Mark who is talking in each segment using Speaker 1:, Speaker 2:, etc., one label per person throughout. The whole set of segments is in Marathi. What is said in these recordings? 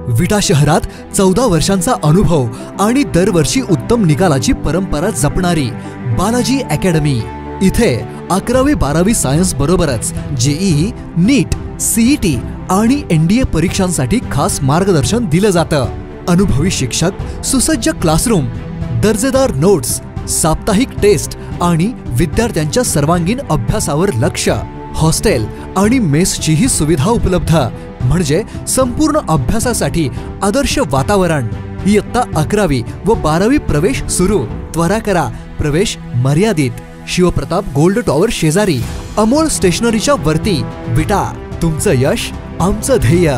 Speaker 1: विटा शहरात 14 वर्षांचा अनुभव आणि दरवर्षी उत्तम निकालाची परंपरा जपणारी बालाजी अकॅडमी। इथे 11वी-12वी सायन्स बरोबरच जेईई, नीट, सीईटी आणि एनडीए परीक्षांसाठी खास मार्गदर्शन दिलं जातं। अनुभवी शिक्षक, सुसज्ज क्लासरूम, दर्जेदार नोट्स, साप्ताहिक टेस्ट आणि विद्यार्थ्यांच्या सर्वांगीण अभ्यासावर लक्ष। हॉस्टेल आणि मेसचीही सुविधा उपलब्ध, म्हणजे संपूर्ण अभ्यासासाठी आदर्श वातावरण। इयत्ता 11वी व 12वी प्रवेश सुरू। त्वरा करा, प्रवेश मर्यादित। शिवप्रताप गोल्ड टॉवर शेजारी, अमोल स्टेशनरीच्या वरती, विटा। तुमचं यश आमचं ध्येय।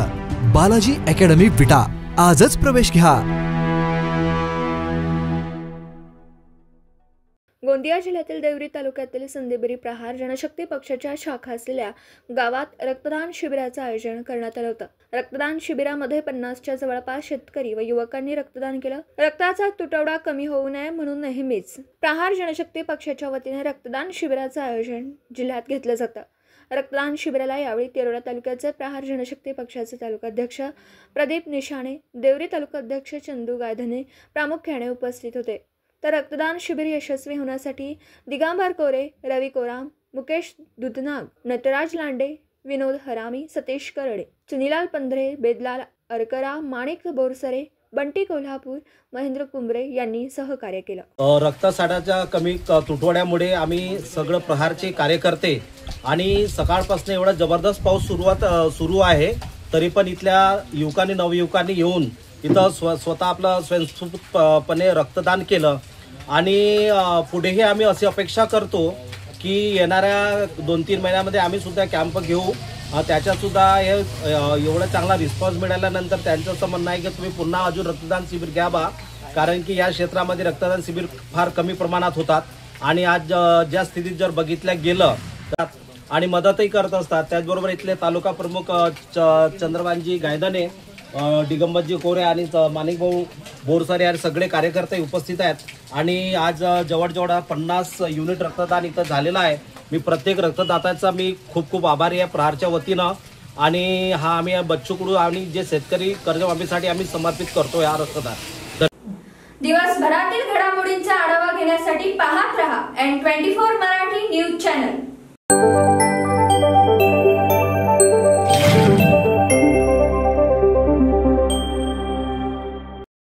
Speaker 1: बालाजी अकॅडमी विटा, आजच प्रवेश घ्या।
Speaker 2: गोंदिया जिल्ह्यातील देवरी तालुक्यातील संदेबरी प्रहार जनशक्ती पक्षाच्या शाखा असलेल्या गावात रक्तदान शिबिराचं आयोजन करण्यात आलं होतं। रक्तदान शिबिरामध्ये 50च्या जवळपास शेतकरी व युवकांनी रक्तदान केलं। रक्ताचा तुटवडा कमी होऊ नये म्हणून नेहमीच प्रहार जनशक्ती पक्षाच्या वतीने रक्तदान शिबिराचं आयोजन जिल्ह्यात घेतलं जातं। रक्तदान शिबिराला यावेळी तिरोडा तालुक्याचे प्रहार जनशक्ती पक्षाचे तालुकाध्यक्ष प्रदीप निशाणे, देवरी तालुकाध्यक्ष चंदू गायधने प्रामुख्याने उपस्थित होते। तर रक्तदान शिबिर यशस्वी होण्यासाठी दिगंबर कोरे, रवी कोराम, मुकेश दुधनाग, नटराज लांडे, विनोद हरामी, सतीश करडे, चुनीलाल पंधरे, बेदलाल अरकरा, माणिक बोरसरे, बंटी कोल्हापूर, महेंद्र कुंबरे यांनी सहकार्य केलं।
Speaker 3: रक्तसाठ्याच्या कमी तुटवड्यामुळे आम्ही सगळं प्रहारचे कार्यकर्ते आणि सकाळपासून एवढा जबरदस्त पाऊस सुरू आहे, तरी पण इथल्या युवकांनी नवयुवकांनी येऊन इथं स्वतः आपलं स्वयंस्फूर्तपणे रक्तदान केलं। आणि पुढेही आम्ही अशी अपेक्षा करतो की येणाऱ्या 2-3 महिन्यामध्ये आम्ही सुद्धा कॅम्प घेऊ। त्याच्यातसुद्धा एवढा चांगला रिस्पॉन्स मिळाल्यानंतर त्यांचं असं म्हणणं आहे की तुम्ही पुन्हा अजून रक्तदान शिबिर घ्या बा, कारण की या क्षेत्रामध्ये रक्तदान शिबिर फार कमी प्रमाणात होतात आणि आज ज्या स्थितीत जर बघितलं गेलं आणि मदतही करत असतात। त्याचबरोबर इथले तालुका प्रमुख चंद्रबानजी गायधने, दिगंबरजी कोरे आणि माणिकभाऊ बोरसरे या सगळे कार्यकर्ते उपस्थित आहेत। आणि आज जवळजवळ 50 युनिट रक्तदान इथं झालेलं आहे। मी प्रत्येक रक्तदात्याचा मी खूप आभारी आहे प्रहारच्या वतीनं। आणि हा आम्ही बच्चू कडू आणि जे शेतकरी कर्जमाफीसाठी आम्ही समर्पित करतो या रक्तदान।
Speaker 2: दिवसभरातील घडामोडींचा आढावा घेण्यासाठी पाहत रहा N24 मराठी न्यूज चॅनल।